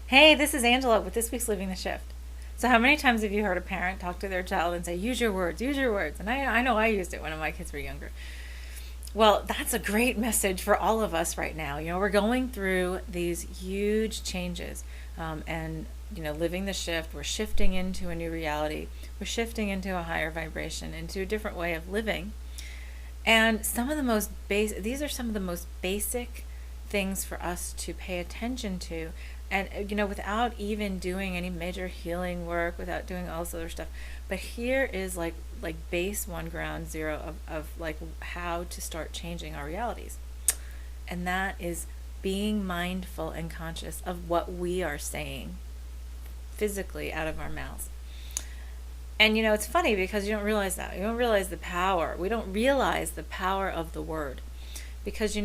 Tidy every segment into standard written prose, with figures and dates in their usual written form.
Hey, this is Angela with this week's Living the Shift. So, how many times have you heard a parent talk to their child and say, use your words, use your words? And I know I used it when my kids were younger. Well, that's a great message for all of us right now. We're going through these huge changes and living the shift. We're shifting into a new reality. We're shifting into a higher vibration, into a different way of living. And these are some of the most basic things for us to pay attention to, and without even doing any major healing work, without doing all this other stuff. But here is like base one, ground zero of like how to start changing our realities, and that is being mindful and conscious of what we are saying physically out of our mouths. And it's funny because you don't realize that. You don't realize the power. We don't realize the power of the word. Because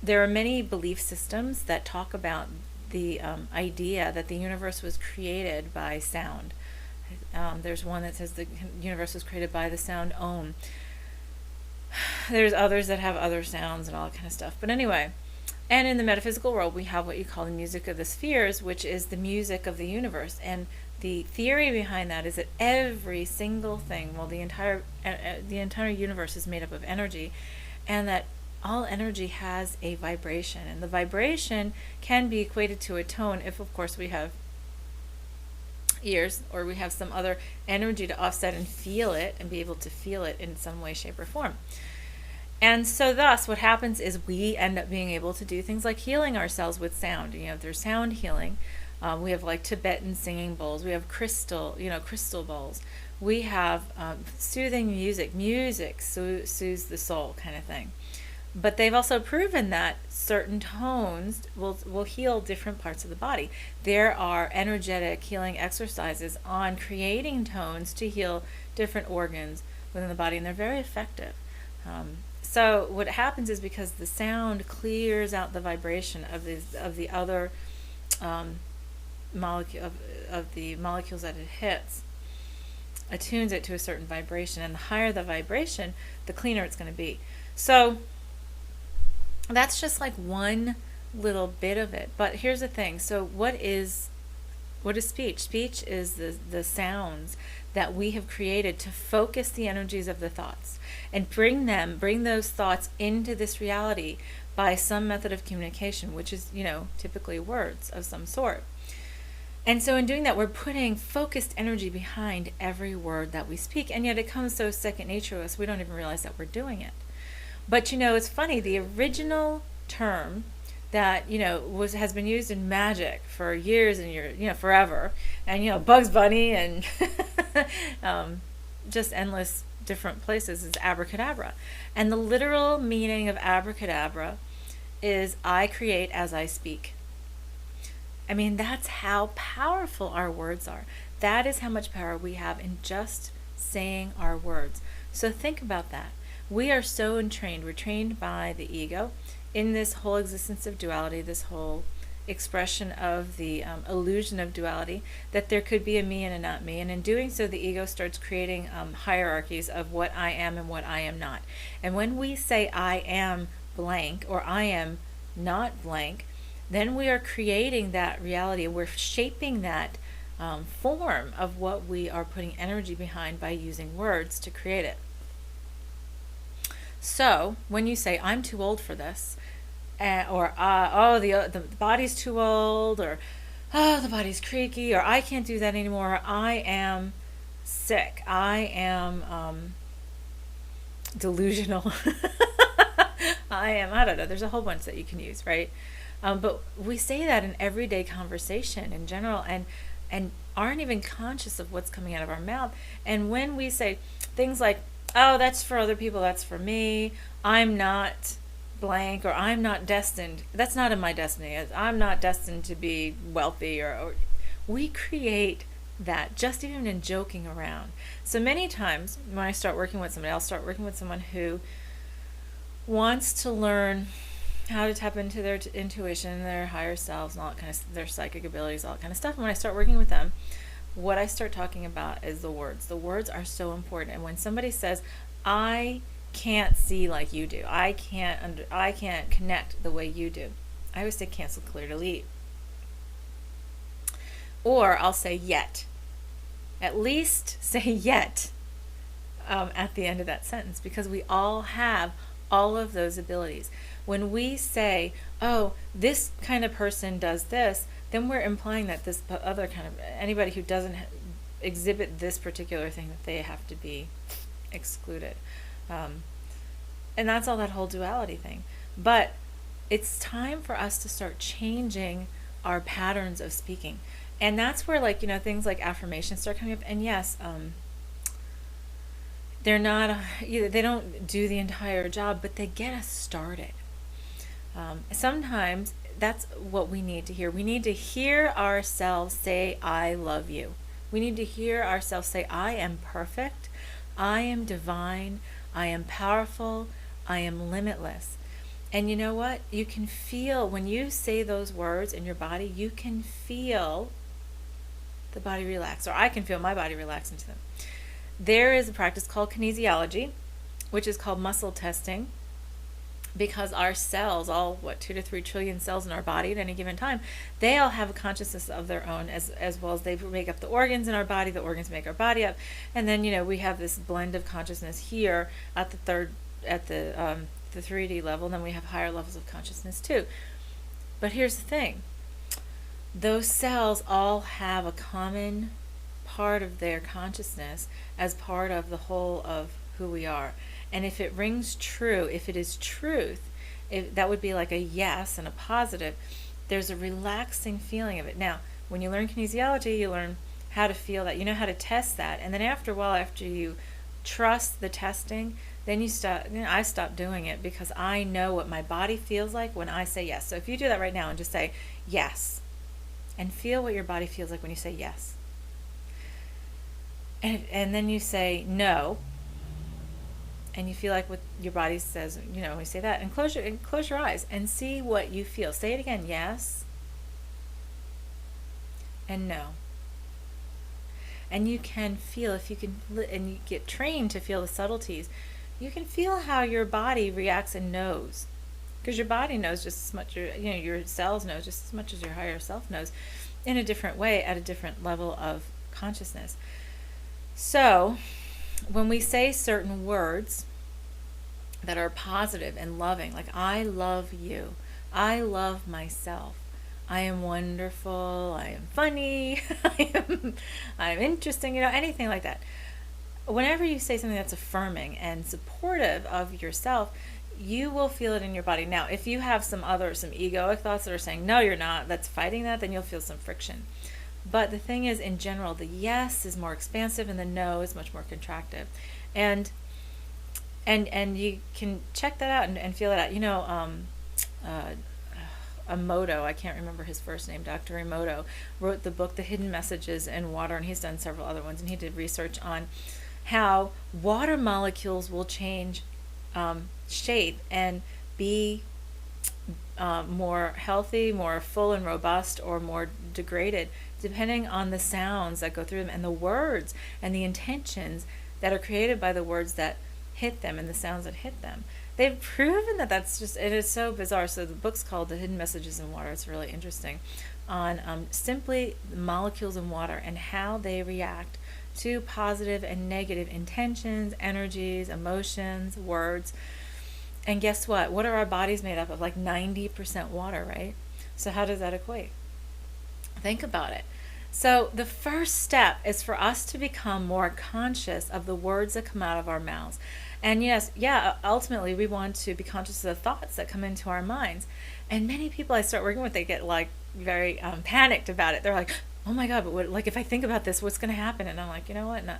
there are many belief systems that talk about the idea that the universe was created by sound. There's one that says the universe was created by the sound Om. There's others that have other sounds and all that kind of stuff. But anyway, and in the metaphysical world, we have what you call the music of the spheres, which is the music of the universe. And the theory behind that is that every single thing, the entire universe is made up of energy, and that all energy has a vibration, and the vibration can be equated to a tone if, of course, we have ears or we have some other energy to offset and feel it and be able to feel it in some way, shape, or form. And so thus what happens is we end up being able to do things like healing ourselves with sound. There's sound healing. We have like Tibetan singing bowls. We have crystal bowls. We have soothing music. Music soothes the soul, kind of thing. But they've also proven that certain tones will heal different parts of the body. There are energetic healing exercises on creating tones to heal different organs within the body, and they're very effective. So what happens is, because the sound clears out the vibration of the other the molecules that it hits, attunes it to a certain vibration, and the higher the vibration, the cleaner it's going to be. So that's just like one little bit of it. But here's the thing. So what is speech? Speech is the sounds that we have created to focus the energies of the thoughts and bring those thoughts into this reality by some method of communication, which is, typically words of some sort. And so in doing that, we're putting focused energy behind every word that we speak, and yet it comes so second nature to us, we don't even realize that we're doing it. But it's funny, the original term that has been used in magic for years and years, forever, and Bugs Bunny and just endless different places, is abracadabra. And the literal meaning of abracadabra is I create as I speak. I mean, that's how powerful our words are. That is how much power we have in just saying our words. So think about that. We are so entrained. We're trained by the ego in this whole existence of duality, this whole expression of the illusion of duality, that there could be a me and a not me. And in doing so, the ego starts creating hierarchies of what I am and what I am not. And when we say I am blank or I am not blank, then we are creating that reality. We're shaping that form of what we are putting energy behind by using words to create it. So when you say I'm too old for this, or the body's too old, or the body's creaky, or I can't do that anymore, or I am sick, I am delusional, I don't know, there's a whole bunch that you can use, right? But we say that in everyday conversation in general, and aren't even conscious of what's coming out of our mouth. And when we say things like, oh, that's for other people, that's for me, I'm not blank, or I'm not destined, that's not in my destiny, I'm not destined to be wealthy, or we create that just even in joking around. So many times when I start working with somebody, I'll start working with someone who wants to learn how to tap into their intuition, their higher selves, and all that kind of, their psychic abilities, all that kind of stuff. And when I start working with them, what I start talking about is the words. The words are so important. And when somebody says, I can't see like you do, I can't connect the way you do, I always say cancel, clear, delete. Or I'll say yet. At least say yet at the end of that sentence, because we all have all of those abilities. When we say, oh, this kind of person does this, then we're implying that this other kind of, anybody who doesn't exhibit this particular thing, that they have to be excluded. And that's all that whole duality thing. But it's time for us to start changing our patterns of speaking. And that's where, like, things like affirmations start coming up. And yes, they're not, they don't do the entire job, but they get us started. Sometimes that's what we need to hear. We need to hear ourselves say, I love you. We need to hear ourselves say, I am perfect, I am divine, I am powerful, I am limitless. And you know what? You can feel, when you say those words in your body, you can feel the body relax, or I can feel my body relax into them. There is a practice called kinesiology, which is called muscle testing, because our cells, all 2 to 3 trillion cells in our body at any given time, they all have a consciousness of their own, as well as they make up the organs in our body. The organs make our body up, and then we have this blend of consciousness here at the 3D level, and then we have higher levels of consciousness too. But here's the thing: those cells all have a common part of their consciousness as part of the whole of who we are. And if it rings true, if it is truth, that would be like a yes and a positive. There's a relaxing feeling of it. Now, when you learn kinesiology, you learn how to feel that. You know how to test that. And then after a while, after you trust the testing, then you stop. I stopped doing it, because I know what my body feels like when I say yes. So if you do that right now and just say yes, and feel what your body feels like when you say yes. And then you say no, and you feel like what your body says, when you say that, and close your eyes and see what you feel. Say it again: yes and no. And you can feel, if you can, and you get trained to feel the subtleties, you can feel how your body reacts and knows, because your body knows just as much, your cells know just as much as your higher self knows, in a different way, at a different level of consciousness. So when we say certain words that are positive and loving, like I love you, I love myself, I am wonderful, I am funny, I'm interesting, anything like that. Whenever you say something that's affirming and supportive of yourself, you will feel it in your body. Now, if you have some egoic thoughts that are saying, no, you're not, that's fighting that, then you'll feel some friction. But the thing is, in general, the yes is more expansive and the no is much more contractive. And you can check that out and feel it out. Emoto, I can't remember his first name, Dr. Emoto, wrote the book The Hidden Messages in Water, and he's done several other ones, and he did research on how water molecules will change shape and be more healthy, more full and robust, or more degraded, depending on the sounds that go through them and the words and the intentions that are created by the words that hit them and the sounds that hit them. They've proven that it is so bizarre. So the book's called The Hidden Messages in Water. It's really interesting, on simply the molecules in water and how they react to positive and negative intentions, energies, emotions, words. And guess what? What are our bodies made up of? Like 90% water, right? So how does that equate? Think about it. So the first step is for us to become more conscious of the words that come out of our mouths. And ultimately we want to be conscious of the thoughts that come into our minds. And many people I start working with, they get like very panicked about it. They're like, oh my God, but if I think about this, what's going to happen? And I'm like, you know what? No.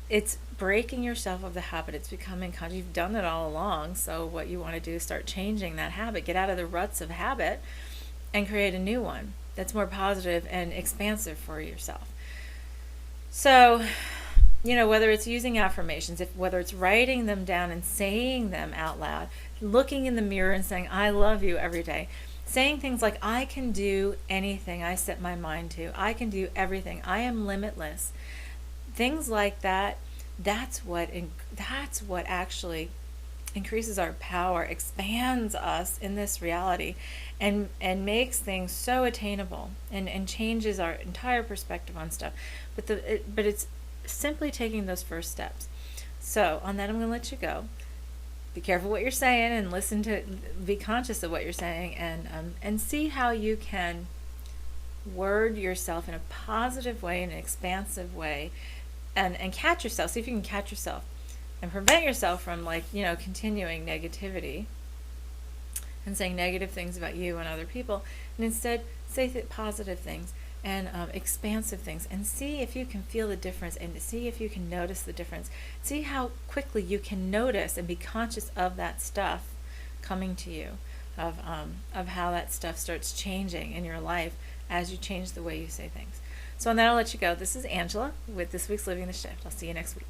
It's breaking yourself of the habit. It's becoming conscious. You've done it all along. So what you want to do is start changing that habit. Get out of the ruts of habit and create a new one that's more positive and expansive for yourself. So, whether it's using affirmations, whether it's writing them down and saying them out loud, looking in the mirror and saying, I love you every day, saying things like, I can do anything I set my mind to, I can do everything, I am limitless. Things like that, that's what actually increases our power, expands us in this reality, and makes things so attainable, and changes our entire perspective on stuff. But it's simply taking those first steps. So on that, I'm going to let you go. Be careful what you're saying, and be conscious of what you're saying, and see how you can word yourself in a positive way, in an expansive way, and catch yourself. See if you can catch yourself and prevent yourself from, like, continuing negativity and saying negative things about you and other people, and instead say positive things and expansive things, and see if you can feel the difference, and see if you can notice the difference. See how quickly you can notice and be conscious of that stuff coming to you, of how that stuff starts changing in your life as you change the way you say things. So on that, I'll let you go. This is Angela with this week's Living the Shift. I'll see you next week.